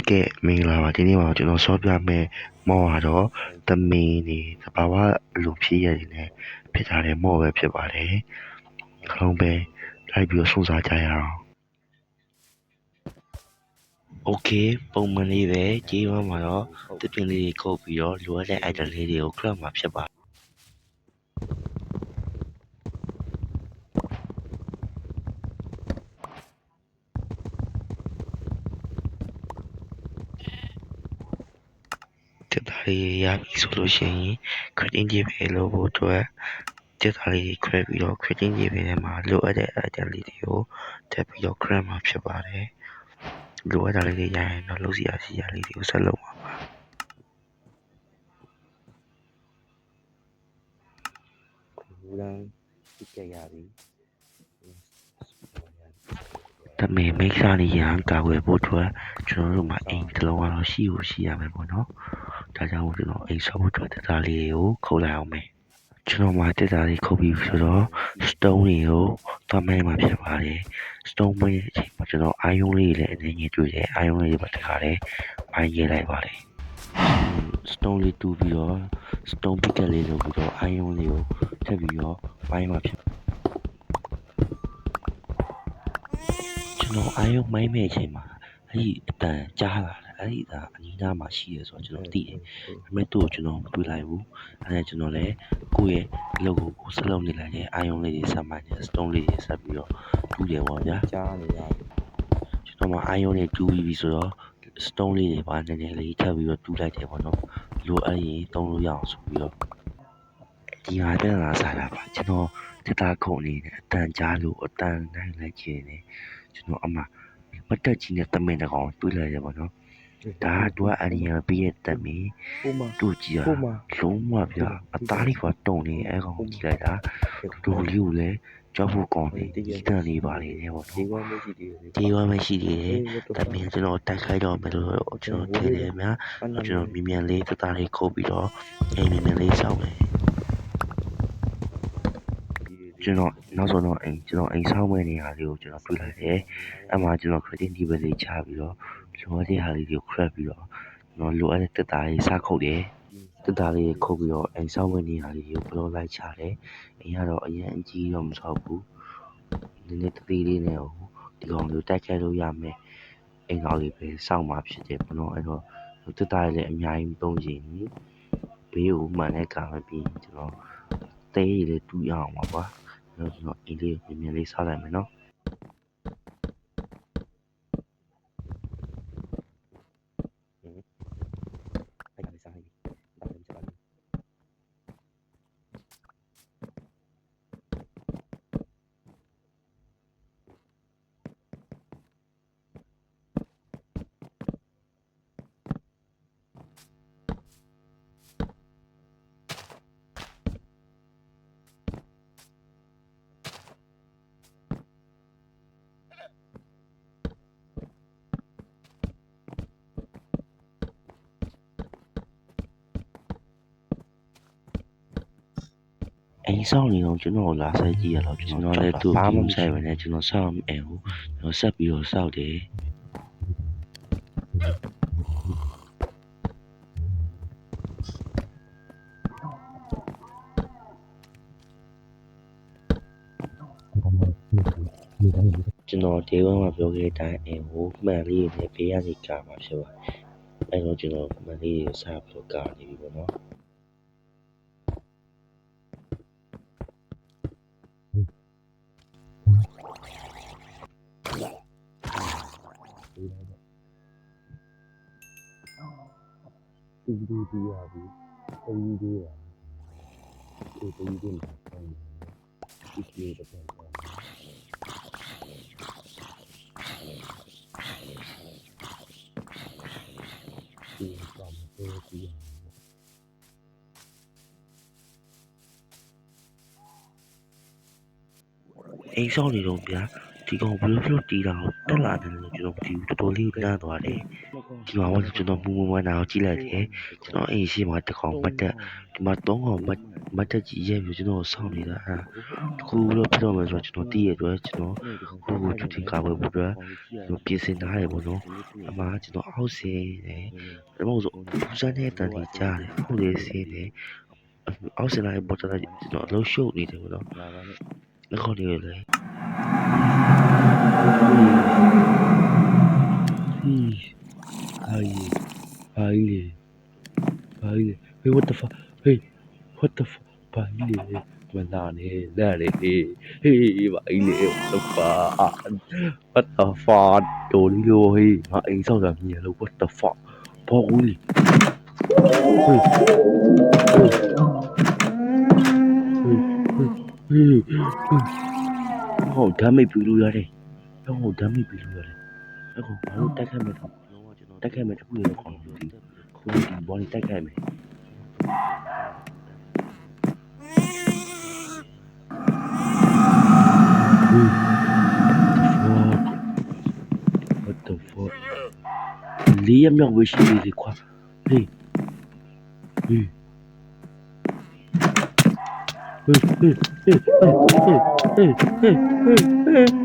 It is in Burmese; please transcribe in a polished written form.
ဟုတ်ကဲ့မင်္ဂလာပါဒီနေ့မှာကျွန်တော်ဆောပြမယ်မော်ကတော့သမင်းနေသဘာဝလူဖြစ်ရည်နဲ့ဖြစ်ထားတဲ့မော်ပဲဖြစ်ပါတယ်ခလုံးပဲလိုက်ပြီးစူးစားကြရအောင်โอเคပုံမှန်လေးပဲကြေးဝမ်းမှာတော့တစ်ပင်လေးတွေခုတ်ပြီးတော့လိုအပ်တဲ့ item လေးတွေကိုခရတ်မှာဖြစ်ပါတက်တာလေးရပြီဆိုလို့ရှိရင် cutting ကြီးပဲလို့ဖို့အတွက်တက်တာလေးခွဲပြီးတော့ cutting ကြီးပဲထဲမှာလိုအပ်တဲ့ item လေးတွေကိုထပ်ပြီးတော့ craft မှာဖြစ်ပါတယ်လိုအပ်တာလေးတွေရရင်တော့လုပ်စီရစီရလေးတွေကိုဆက်လုပ်ပါဘူးလမ်းပြည့်ရပြီတမင်မိတ်စားနေရန်ကာကွယ်ဖို့အတွက်ကျွန်တော်တို့မှာအိမ်တစ်လုံးကတော့ရှိရမယ်ပေါ့နော်ဒါကြောင့်ကျွန်တော်အိမ်ဆောက်ဖို့အတွက်တက်တာလေးတွေကိုခုတ်လိုက်အောင်မယ်ကျွန်တော်မှာတက်တာလေးခုတ်ပြီးဆိုတော့ stone တွေကိုသွားမိုင်းမှာဖြစ်ပါတယ် stone မိုင်းရဲ့အချိန်မှာကျွန်တော်အာယုံလေးတွေလည်းအနေနဲ့တွေ့တယ်အာယုံလေးတွေပါတခါတယ်မိုင်းရေးလိုက်ပါတယ် stone လေးတူးပြီးတော့ stone picket လေးလုပ်ပြီးတော့အာယုံလေးကိုထပ်ပြီးတော့မိုင်းမှာဖြစ်ကျွန်တော်အာယုံမိုင်းမဲ့အချိန်မှာအဲ့ဒီအတန်ကြားလာတယ်အဲ့ဒီအတန်အနီးနားမှာရှိရဲဆိုတော့ကျွန်တော်သိတယ်ဒါပေမဲ့သူ့ကိုကျွန်တော်မတွေ့လိုက်ဘူးအဲ့ဒါကျွန်တော်လည်းကိုယ့်ရဲ့အလုပ်ကိုဆက်လုပ်နေလိုက်တဲ့အာယုံလေးတွေဆက်မှန်းတဲ့ stone လေးတွေဆက်ပြီးတော့တူးတယ်ပေါ့ဗျာကြားနေရတယ်ကျွန်တော်မှအာယုံလေးတူးပြီးဆိုတော့ stone လေးတွေပါနည်းနည်းလေးထပ်ပြီးတော့တူးလိုက်တယ်ပေါ့နော်လိုအပ်ရင်တုံးလို့ရအောင်ဆိုပြီးတော့ဒီဟာပြန်လာစားတာပါကျွန်တော်တက်တာခုံနေတယ်အတန်ကြားလို့အတန်နိုင်လိုက်ခြင်းနေကျွန်တော်အမှမတက်ကြီးနဲ့တမင်တကောင်တွေးလိုက်ရပါတော့ဒါကသူကအရင်ပြည့်တဲ့တမင်တို့ကြည့်ရလုံးဝဗျအသားလေးကတုံနေအဲကောင်ကြည့်လိုက်တာတို့လေးကိုလည်းကြောက်ဖို့ကောင်းတယ်ဒီတန်လေးပါလေတဲ့ပေါ့ဒီဝမ်းမရှိသေးတယ်ဒီဝမ်းမရှိသေးတယ်တမင်ကျွန်တော်တိုက်ခိုက်တော့မယ်လို့ကျွန်တော်ထင်တယ်များကျွန်တော်မြန်လေးတသားလေးခုတ်ပြီးတော့အိမ်မြန်လေးဆောက်မယ်ကျွန်တော်နောက်ဆုံးတော့ကျွန်တော်အိမ်ဆောက်မဲ့နေရာလေးကိုကျွန်တော်တွေ့လိုက်တယ်အဲ့မှာကျွန်တော် creating table လေးချပြီးတော့လိုအပ်တဲ့ဟာလေးတွေကို craft ပြီးတော့ကျွန်တော်လိုအပ်တဲ့တက်တာလေးစခုတ်တယ်တက်တာလေးခုတ်ပြီးတော့အိမ်ဆောက်မဲ့နေရာလေးကိုဘလော့လိုက်ချတယ်အိမ်ကတော့အရင်အကြီးတော့မဆောက်ဘူးနည်းနည်းသေးလေးနဲ့ဒီကောင်လေးတိုက်ခိုက်လို့ရမယ်အိမ်တော်လေးပဲစောင့်မှာဖြစ်တယ်ဘလို့အဲ့တော့တက်တာလေးအများကြီးသုံးချင်ဘေးကိုမှန်တဲ့ကာမပြီးကျွန်တော်တဲရည်လေးတူးရအောင်ပါကွာကျွန်တော်အိမ်လေးကိုမြန်လေးဆောက်လိုက်မယ်နော်အိမ်ဆောင်နေတော့ကျွန်တော်လာဆိုင်ကြည့်ရတော့ကျွန်တော်လည်းသူ့ဘာမှမဆိုင်ပဲနဲ့ကျွန်တော်စောက်အိမ်ကိုကျွန်တော်ဆက်ပြီးတော့စောက်တယ်ကျွန်တော်ဒေးဝမ်းမှာပြောခဲ့တဲ့အတိုင်းအိမ်ကိုမှန်လေးနဲ့ဘေးကနေကာမှာဖြစ်ပါတယ်အဲ့တော့ကျွန်တော်မှန်လေးကိုဆက်ပြီးတော့ကာနေပြီပေါ့နော်ဒီရပြီအင်းဒီရဒီမှာဒီပြေးတဲ့အိမ်ဆောင်နေတော့ဗျာဒီ ဒီကောင်ဘယ်လိုတီးတာကိုတက်လာတယ်လို့ကျွန်တော်မသိဘူးတော်တော်လေးလန့်သွားတယ်ဒီမှာတော့ကျွန်တော်မူမနာကိုကြည့်လိုက်တယ်ကျွန်တော်အိမ်ရှိမှာတစ်ကောင်မတ်တက်ဒီမှာ3ကောင်မတ်တက်ကြီးရဲ့ပြီးကျွန်တော်စောင့်နေတာတခုတော့ပြတော့မယ်ဆိုတော့ကျွန်တော်တီးရအတွက်ကျွန်တော်ဟိုချူတင်ကာဝယ်ဖို့အတွက်ပြင်ဆင်ထားရပေါ့နော်အမှကျွန်တော်အောက်ဆင်းတယ်ဒါမှမဟုတ်ဆိုပူဇာနဲ့တန်ကြီးကြားတယ်ဟုတ်လေဆင်းတယ်အောက်ဆင်းလာတဲ့ပေါ်တော့ကျွန်တော်အလုံးရှုပ်နေတယ်ပေါ့နော်လက်ခေါ်နေလေဟေး Hey, what the fuck? Hey, what the fuck? Baile, malane, lare, hey, baile, what the fuck? What the fuck? Đồ đi lô, hey, mà anh sao làm gì đâu? What the fuck? Bỏ ui. Hey, Ồ, đám mày bị lùi ra đây. Ồ, đám mày bị lùi ra đây. Ồ, bảo tay khai mày không? Tay khai mày không được còn gì. Không thì bỏ đi tay khai mày. What the fuck? Lý em nhau với chị gì quá. Hey. Hey. Hey. Hey. Hey. Hey. Hey. Hey. Hey.